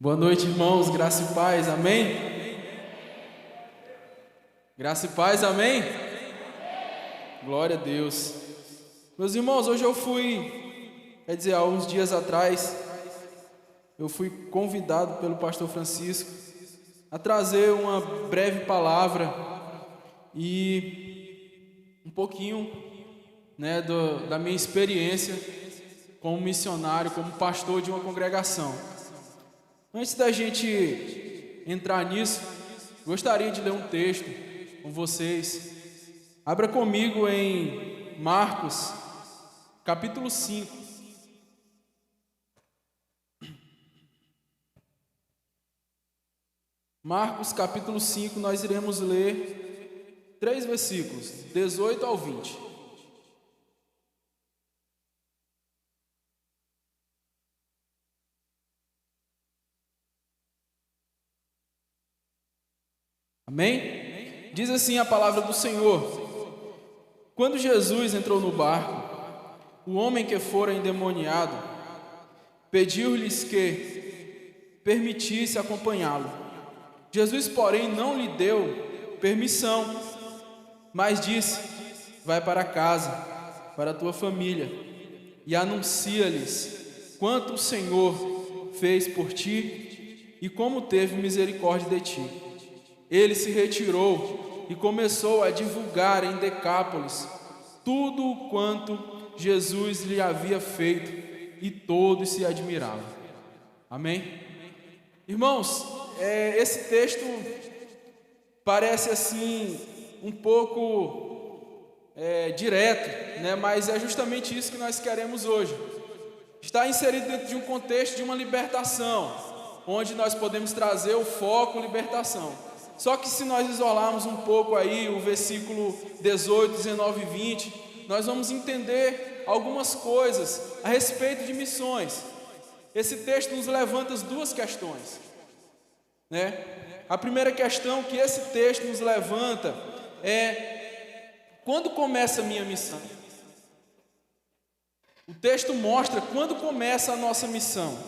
Boa noite, irmãos, graça e paz, amém? Graça e paz, amém? Glória a Deus. Meus irmãos, hoje há uns dias atrás, eu fui convidado pelo pastor Francisco a trazer uma breve palavra e um pouquinho, da minha experiência como missionário, como pastor de uma congregação. Antes da gente entrar nisso, gostaria de ler um texto com vocês. Abra comigo em Marcos, capítulo 5. Marcos, capítulo 5, nós iremos ler 3 versículos, 18 ao 20. Amém? Diz assim a palavra do Senhor: Quando Jesus entrou no barco, o homem que fora endemoniado pediu-lhes que permitisse acompanhá-lo. Jesus, porém, não lhe deu permissão, mas disse: vai para casa, para a tua família, e anuncia-lhes quanto o Senhor fez por ti e como teve misericórdia de ti. Ele se retirou e começou a divulgar em Decápolis tudo o quanto Jesus lhe havia feito, e todos se admiravam. Amém? Irmãos, esse texto parece assim um pouco direto, mas é justamente isso que nós queremos hoje. Está inserido dentro de um contexto de uma libertação, onde nós podemos trazer o foco libertação. Só que se nós isolarmos um pouco aí o versículo 18, 19 e 20, nós vamos entender algumas coisas a respeito de missões. Esse texto nos levanta as duas questões, A primeira questão que esse texto nos levanta é: quando começa a minha missão? O texto mostra quando começa a nossa missão.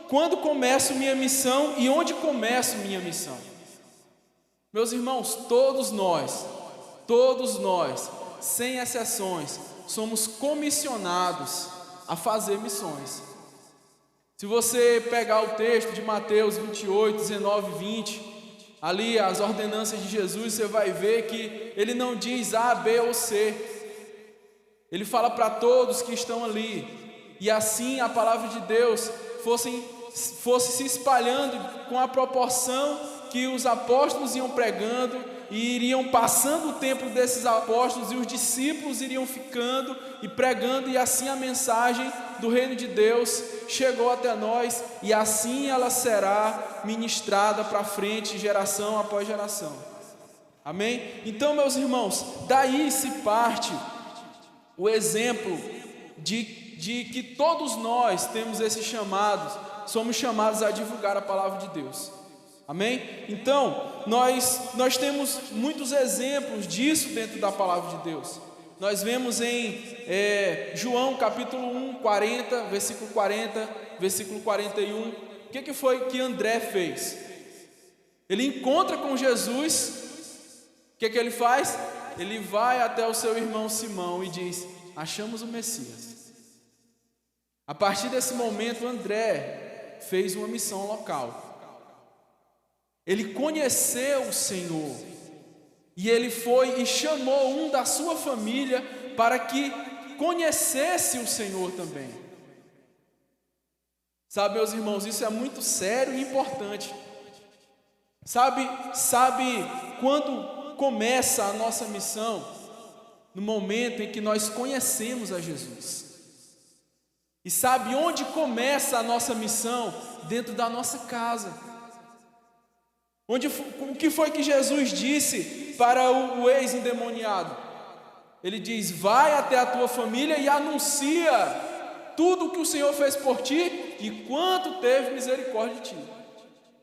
Quando começo minha missão e onde começo minha missão? Meus irmãos, todos nós, sem exceções, somos comissionados a fazer missões. Se você pegar o texto de Mateus 28, 19 e 20, ali as ordenanças de Jesus, você vai ver que ele não diz A, B ou C. Ele fala para todos que estão ali. E assim a palavra de Deus fosse se espalhando com a proporção que os apóstolos iam pregando e iriam passando o tempo desses apóstolos, e os discípulos iriam ficando e pregando, e assim a mensagem do reino de Deus chegou até nós, e assim ela será ministrada para frente, geração após geração. Amém? Então, meus irmãos, daí se parte o exemplo de que todos nós temos esse chamado, somos chamados a divulgar a palavra de Deus. Amém? Então, nós temos muitos exemplos disso dentro da palavra de Deus. Nós vemos em João capítulo 1, 40, versículo 40, versículo 41. O que foi que André fez? Ele encontra com Jesus. O que ele faz? Ele vai até o seu irmão Simão e diz: achamos o Messias. A partir desse momento, André fez uma missão local. Ele conheceu o Senhor, e ele foi e chamou um da sua família para que conhecesse o Senhor também. Sabe, meus irmãos, isso é muito sério e importante. Sabe quando começa a nossa missão? No momento em que nós conhecemos a Jesus. E sabe onde começa a nossa missão? Dentro da nossa casa. O que foi que Jesus disse para o ex-endemoniado? Ele diz: vai até a tua família e anuncia tudo o que o Senhor fez por ti e quanto teve misericórdia de ti.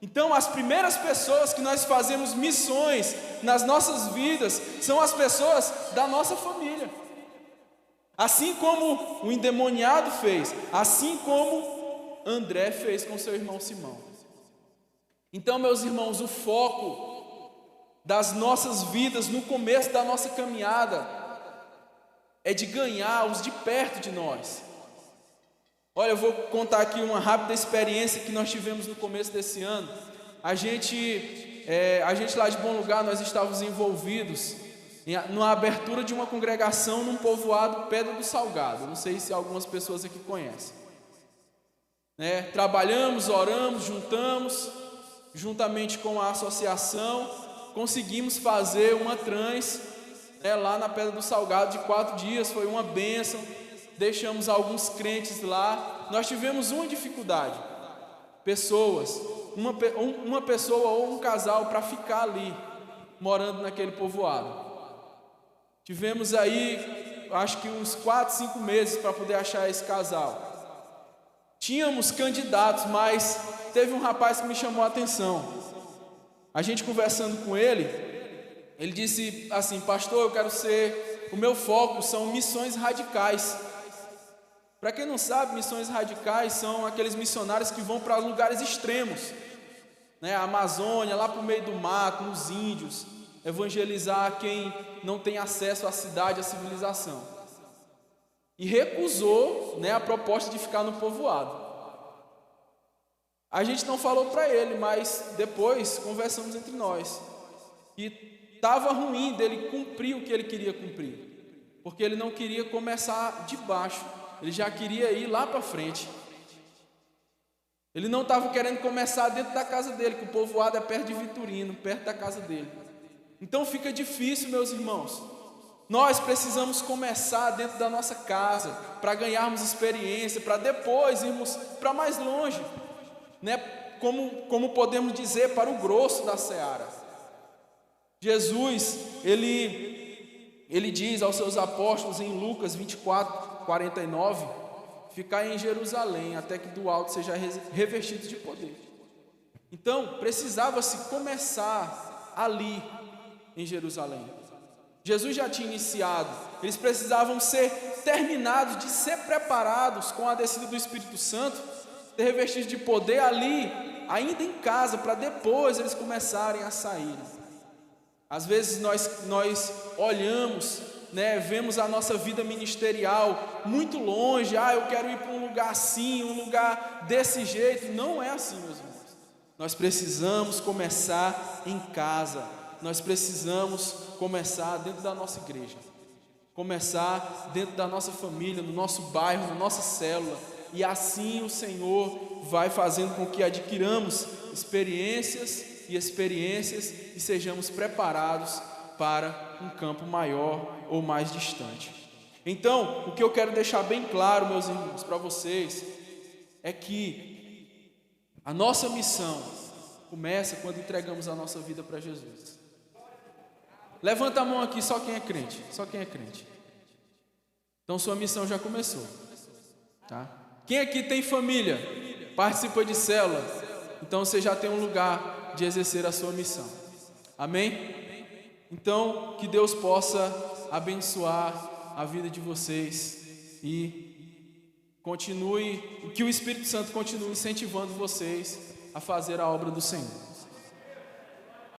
Então, as primeiras pessoas que nós fazemos missões nas nossas vidas são as pessoas da nossa família. Assim como o endemoniado fez, assim como André fez com seu irmão Simão. Então, meus irmãos, o foco das nossas vidas no começo da nossa caminhada é de ganhar os de perto de nós. Olha, eu vou contar aqui uma rápida experiência que nós tivemos no começo desse ano. A gente lá de Bom Lugar, nós estávamos envolvidos na abertura de uma congregação num povoado Pedra do Salgado. Não sei se algumas pessoas aqui conhecem. Trabalhamos, oramos, juntamos, juntamente com a associação, conseguimos fazer uma trans lá na Pedra do Salgado de 4 dias. Foi uma bênção. Deixamos alguns crentes lá. Nós tivemos uma dificuldade: pessoas, uma pessoa ou um casal para ficar ali, morando naquele povoado. Tivemos aí, acho que uns 4, 5 meses para poder achar esse casal. Tínhamos candidatos, mas teve um rapaz que me chamou a atenção. A gente conversando com ele disse assim: pastor, o meu foco são missões radicais. Para quem não sabe, missões radicais são aqueles missionários que vão para lugares extremos, a Amazônia, lá para o meio do mato, nos índios, evangelizar quem não tem acesso à cidade, à civilização. E recusou a proposta de ficar no povoado. A gente não falou para ele, mas depois conversamos entre nós. E estava ruim dele cumprir o que ele queria cumprir, porque ele não queria começar de baixo. Ele já queria ir lá para frente. Ele não estava querendo começar dentro da casa dele, que o povoado é perto de Vitorino, perto da casa dele. Então fica difícil, meus irmãos. Nós precisamos começar dentro da nossa casa, para ganharmos experiência, para depois irmos para mais longe, como podemos dizer, para o grosso da seara. Jesus, ele diz aos seus apóstolos em Lucas 24:49, ficar em Jerusalém até que do alto seja revestido de poder. Então precisava-se começar ali em Jerusalém. Jesus já tinha iniciado, eles precisavam ser terminados, de ser preparados com a descida do Espírito Santo, ser revestidos de poder ali, ainda em casa, para depois eles começarem a sair. Às vezes nós olhamos, vemos a nossa vida ministerial muito longe. Eu quero ir para um lugar assim, um lugar desse jeito. Não é assim, meus irmãos. Nós precisamos começar em casa. Nós precisamos começar dentro da nossa igreja, começar dentro da nossa família, no nosso bairro, na nossa célula. E assim o Senhor vai fazendo com que adquiramos experiências e sejamos preparados para um campo maior ou mais distante. Então, o que eu quero deixar bem claro, meus irmãos, para vocês, é que a nossa missão começa quando entregamos a nossa vida para Jesus. Levanta a mão aqui, só quem é crente, só quem é crente. Então sua missão já começou, tá? Quem aqui tem família, participa de célula, então você já tem um lugar de exercer a sua missão. Amém? Então, que Deus possa abençoar a vida de vocês e que o Espírito Santo continue incentivando vocês a fazer a obra do Senhor.